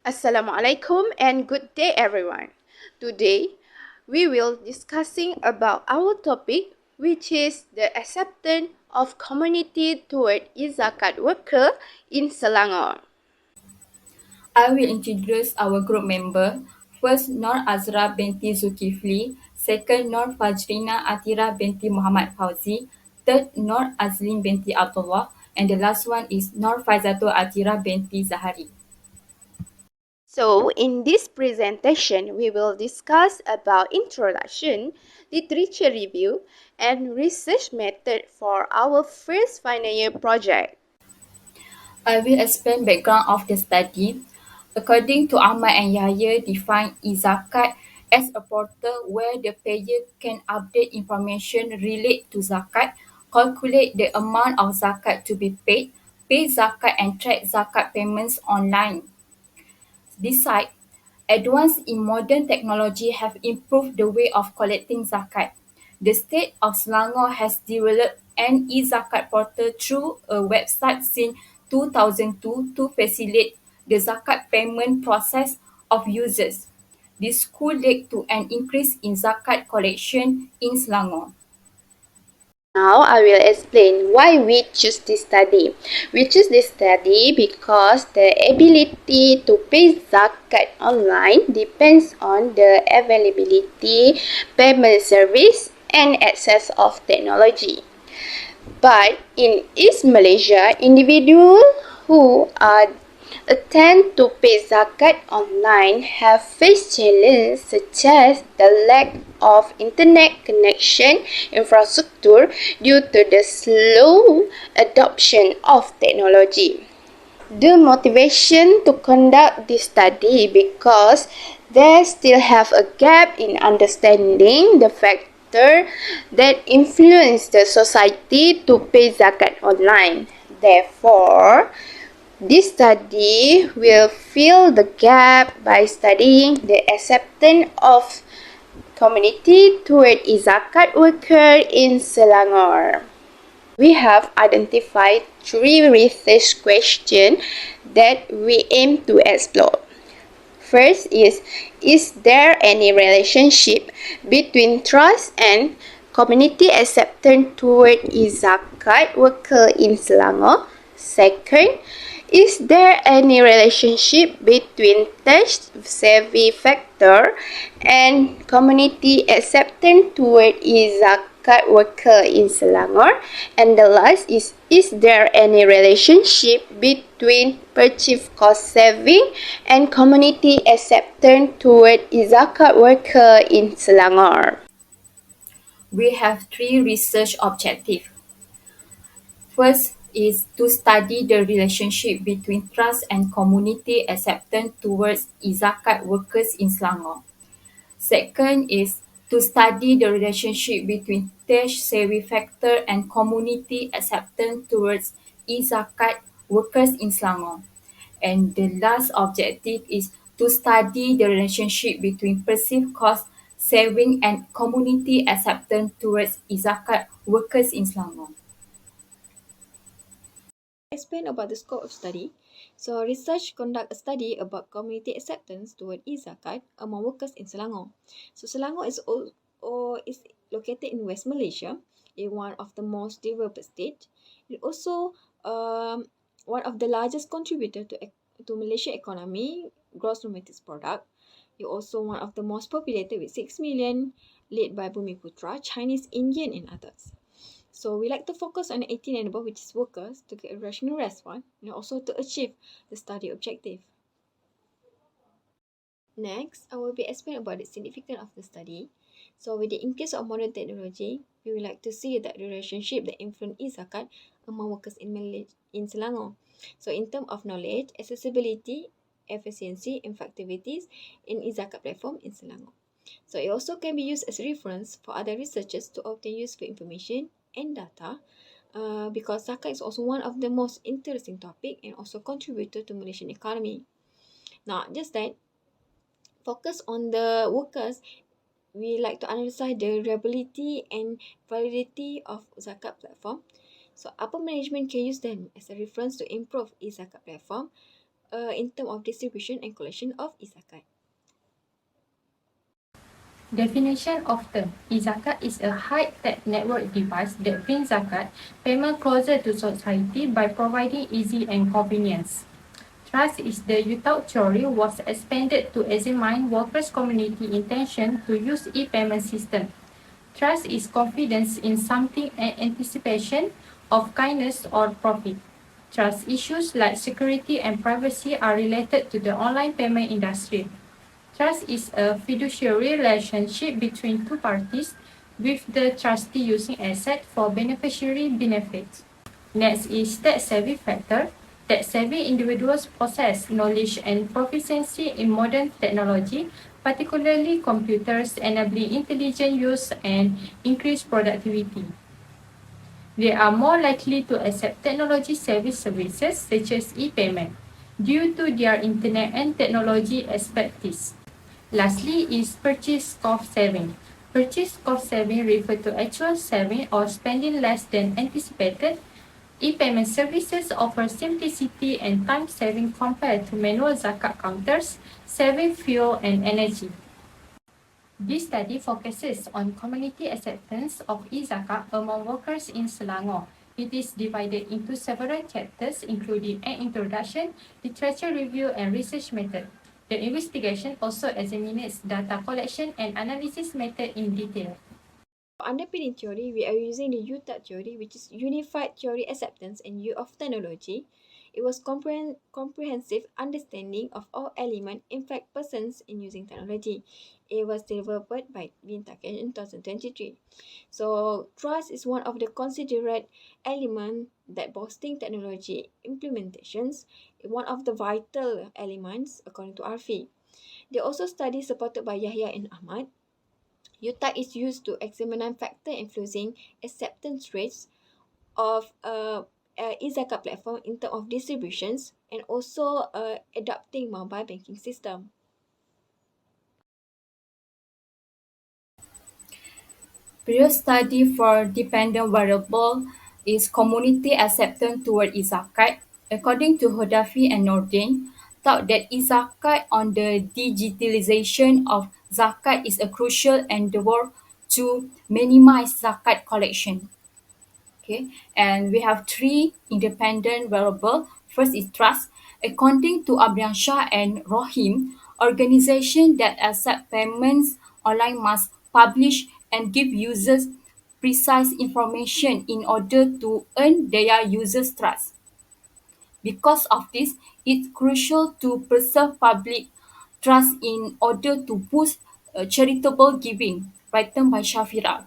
Assalamualaikum and good day everyone. Today we will discussing about our topic, which is the acceptance of community toward zakat worker in Selangor. I will introduce our group member. First, Nur AZRA binti ZULKIFLI. Second, Nur FAJRINA ATHIRAH binti MOHAMAD FAUZI. Third, Nur AZLEEN binti ABDULLAH. And the last one is Nur FAIZATUL ATHIRAH binti ZAHARI. So in this presentation we will discuss about introduction, literature review and research method for our first final year project. I will explain background of the study. According to Ahmad and Yahya, define e-zakat as a portal where the payer can update information related to zakat, calculate the amount of zakat to be paid, pay zakat and track zakat payments online. Besides, advances in modern technology have improved the way of collecting zakat. The state of Selangor has developed an e-zakat portal through a website since 2002 to facilitate the zakat payment process of users. This could lead to an increase in zakat collection in Selangor. Now I will explain why we choose this study. We choose this study because the ability to pay zakat online depends on the availability, payment service and access of technology. But in East Malaysia, individuals who are attempt to pay zakat online have faced challenges such as the lack of internet connection infrastructure due to the slow adoption of technology. The motivation to conduct this study because they still have a gap in understanding the factor that influence the society to pay zakat online. Therefore, this study will fill the gap by studying the acceptance of community toward zakat worker in Selangor. We have identified three research questions that we aim to explore. First is there any relationship between trust and community acceptance toward zakat worker in Selangor? Second, is there any relationship between tech-savvy factor and community acceptance toward zakat worker in Selangor? And the last is there any relationship between purchase cost saving and community acceptance toward zakat worker in Selangor? We have three research objectives. First is to study the relationship between trust and community acceptance towards zakat workers in Selangor. Second is to study the relationship between tech-savvy factor and community acceptance towards zakat workers in Selangor. And the last objective is to study the relationship between perceived cost saving and community acceptance towards zakat workers in Selangor. Explain about the scope of study. So, research conduct a study about community acceptance toward e-zakat among workers in Selangor. So, Selangor is located in West Malaysia, in one of the most developed states. It also one of the largest contributor to Malaysia economy, gross domestic product. It also one of the most populated with 6 million, led by Bumiputra, Chinese, Indian, and others. So we like to focus on 18 and above, which is workers, to get a rational response and also to achieve the study objective. Next, I will be explaining about the significance of the study. So with the increase of modern technology, we would like to see that the relationship that influence e-zakat among workers in Selangor. So in terms of knowledge, accessibility, efficiency, and activities in e-zakat platform in Selangor. So it also can be used as a reference for other researchers to obtain useful information and data because zakat is also one of the most interesting topic and also contributor to Malaysian economy. Not just that, focus on the workers, we like to analyze the reliability and validity of zakat platform. So upper management can use them as a reference to improve e-zakat platform in terms of distribution and collection of e-zakat. Definition of term. E-zakat is a high-tech network device that brings zakat payment closer to society by providing easy and convenience. Trust is the UTAU theory was expanded to examine workers' community intention to use e-payment system. Trust is confidence in something and anticipation of kindness or profit. Trust issues like security and privacy are related to the online payment industry. Trust is a fiduciary relationship between two parties with the trustee using asset for beneficiary benefits. Next is tech-savvy factor. Tech-savvy individuals possess knowledge and proficiency in modern technology, particularly computers, enabling intelligent use and increased productivity. They are more likely to accept technology-savvy services such as e-payment due to their internet and technology expertise. Lastly is purchase cost saving. Purchase cost saving refers to actual saving or spending less than anticipated. E-payment services offer simplicity and time saving compared to manual zakat counters, saving fuel and energy. This study focuses on community acceptance of e-zakat among workers in Selangor. It is divided into several chapters including an introduction, literature review and research method. The investigation also examines data collection and analysis method in detail. Underpinning theory, we are using the UTAU theory, which is Unified Theory Acceptance and Use of Technology. It was comprehensive understanding of all elements impact persons in using technology. It was developed by BINTI in 2023. So, trust is one of the considered elements that boosting technology implementations, one of the vital elements according to RFI. They also study supported by Yahya and Ahmad. UTAC is used to examine factors influencing acceptance rates of e-zakat platform in terms of distributions and also adapting mobile banking system. Previous study for dependent variable is community acceptance toward e-zakat. According to Hodafi and Nordin, thought that e-zakat on the digitalization of zakat is a crucial endeavor to minimize zakat collection. Okay, and we have three independent variable. First is trust. According to Abdiansha and Rohim, organization that accept payments online must publish and give users precise information in order to earn their users' trust. Because of this, it's crucial to preserve public trust in order to boost charitable giving, written by Shafira.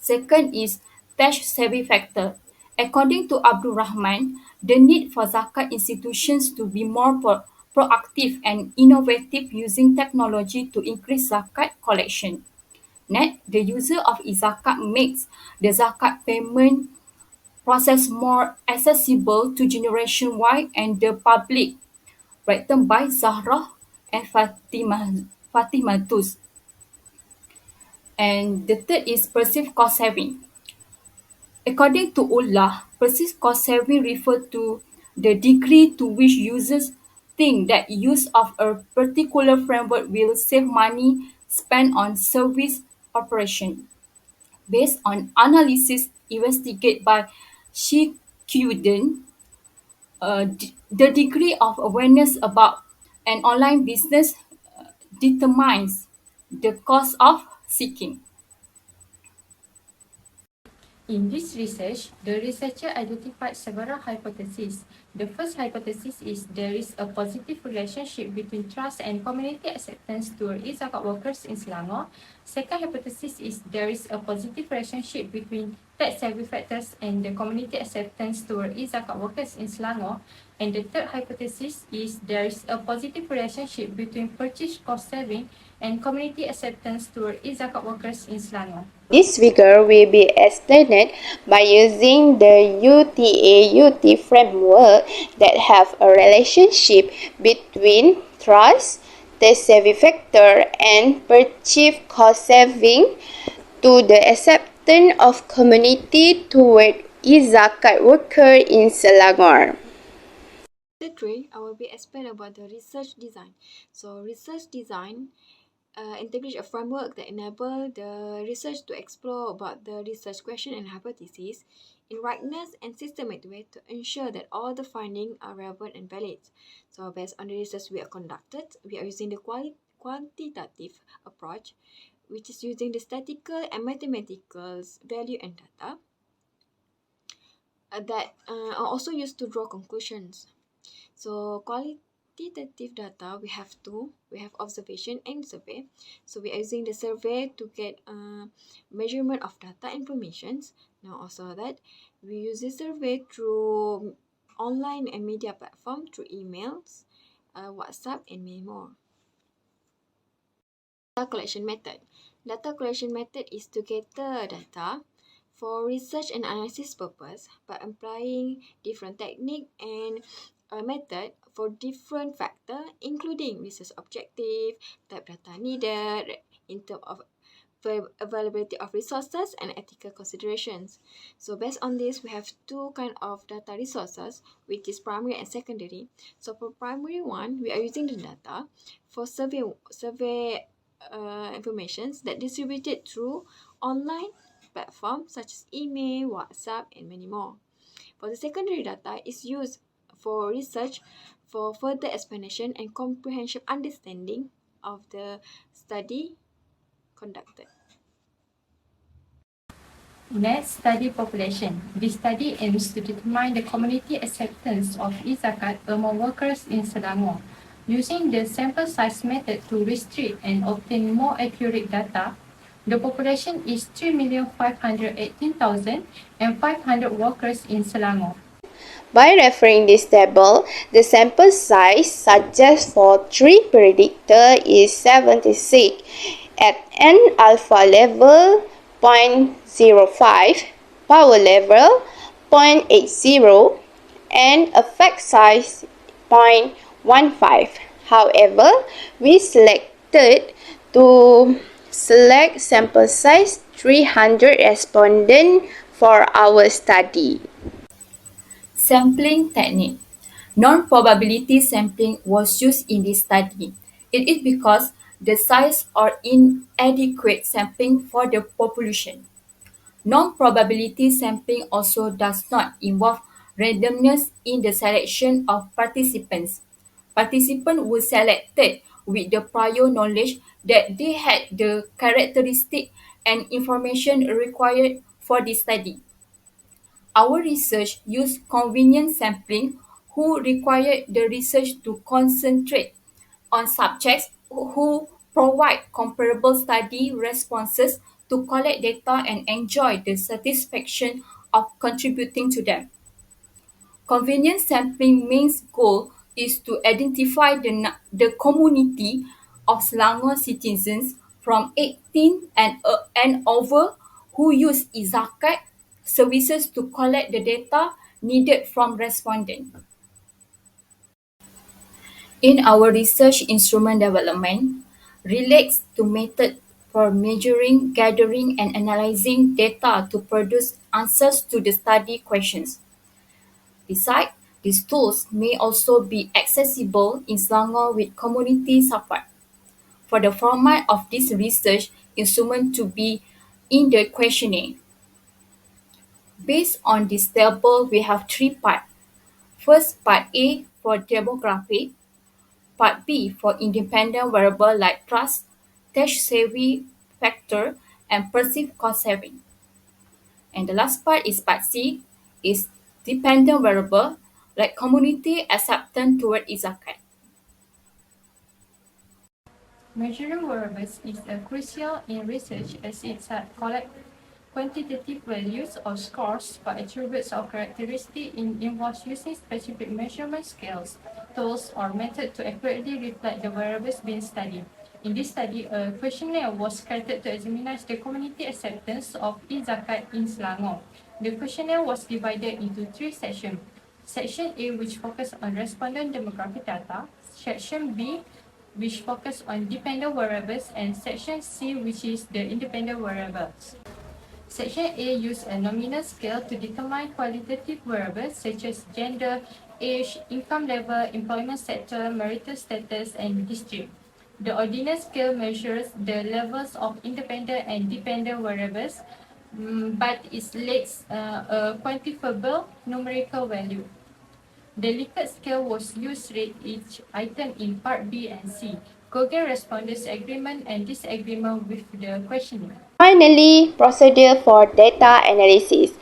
Second is tech-savvy factor. According to Abdul Rahman, the need for zakat institutions to be more proactive and innovative using technology to increase zakat collection. Next, the user of e-zakat makes the zakat payment process more accessible to generation Y and the public, written by Zahra and Fatimatus. And the third is perceived cost saving. According to Ullah, perceived cost saving refers to the degree to which users think that use of a particular framework will save money spent on service operation. Based on analysis investigated by Shikuden, the degree of awareness about an online business determines the cost of seeking. In this research, the researcher identified several hypotheses. The first hypothesis is there is a positive relationship between trust and community acceptance toward e-zakat workers in Selangor. Second hypothesis is there is a positive relationship between tech-savvy factors and the community acceptance toward e-zakat workers in Selangor. And the third hypothesis is there is a positive relationship between purchase cost saving and community acceptance toward e-zakat workers in Selangor. This figure will be explained by using the UTA-UT framework that have a relationship between trust, tech-savvy factor, and purchase cost saving to the acceptance of community toward e-zakat worker in Selangor. Chapter 3, I will be explain about the research design. So research design establish a framework that enable the research to explore about the research question and hypotheses in rightness and systematic way to ensure that all the findings are relevant and valid. So based on the research we are conducted, we are using the quantitative approach, which is using the statistical and mathematical value and data that are also used to draw conclusions. So qualitative data, we have observation and survey. So we are using the survey to get measurement of data informations. Now also that we use the survey through online and media platform, through emails, WhatsApp, and many more. Data collection method. Data collection method is to gather data for research and analysis purpose by applying different technique and a method for different factor, including research objective, type data needed, in terms of availability of resources and ethical considerations. So based on this, we have two kind of data resources, which is primary and secondary. So for primary one, we are using the data for survey informations that distributed through online platforms such as email, WhatsApp, and many more. For the secondary data is used for research for further explanation and comprehensive understanding of the study conducted. Next, study population. This study aims to determine the community acceptance of e-zakat among workers in Selangor. Using the sample size method to restrict and obtain more accurate data, the population is 3,518,500 workers in Selangor. By referring this table, the sample size suggests for 3 predictor is 76 at n alpha level 0.05, power level 0.80, and effect size 0.15. However, we selected to select sample size 300 respondents for our study. Sampling technique. Non-probability sampling was used in this study. It is because the size or inadequate sampling for the population. Non-probability sampling also does not involve randomness in the selection of participants. Participants were selected with the prior knowledge that they had the characteristic and information required for this study. Our research used convenient sampling who required the research to concentrate on subjects who provide comparable study responses to collect data and enjoy the satisfaction of contributing to them. Convenient sampling main goal is to identify the community of Selangor citizens from 18 and over who use e-zakat services to collect the data needed from respondents. In our research instrument development, relates to method for measuring, gathering, and analyzing data to produce answers to the study questions. Besides, these tools may also be accessible in Selangor with community support. For the format of this research instrument to be in the questionnaire. Based on this table, we have three parts. First, part A for demographic, part B for independent variable like trust, tech-savvy factor, and perceived cost saving. And the last part is part C, is dependent variable like community acceptance toward e-zakat. Measuring variables is crucial in research as it collects quantitative values or scores for attributes or characteristics involves using specific measurement scales, tools, or methods to accurately reflect the variables being studied. In this study, a questionnaire was created to examine the community acceptance of e-zakat in Selangor. The questionnaire was divided into 3 sections. Section A, which focused on respondent demographic data, Section B, which focus on dependent variables, and Section C, which is the independent variables. Section A used a nominal scale to determine qualitative variables such as gender, age, income level, employment sector, marital status, and district. The ordinal scale measures the levels of independent and dependent variables, but it lacks a quantifiable numerical value. The Likert scale was used to rate each item in Part B and C. Google respondents' agreement and disagreement with the questionnaire. Finally, procedure for data analysis.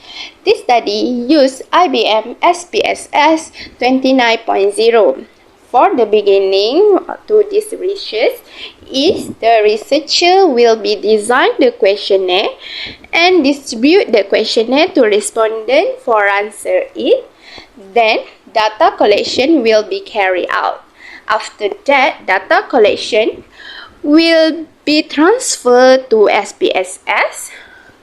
This study used IBM SPSS 29.0. For the beginning to this research is the researcher will be design the questionnaire and distribute the questionnaire to respondent for answer it. Then data collection will be carried out. After that, data collection will be transferred to SPSS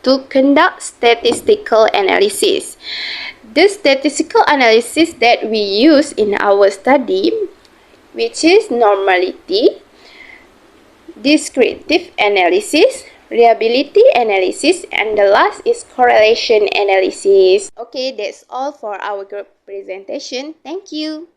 to conduct statistical analysis. The statistical analysis that we use in our study, which is normality, descriptive analysis, reliability analysis, and the last is correlation analysis. Okay, that's all for our group presentation. Thank you.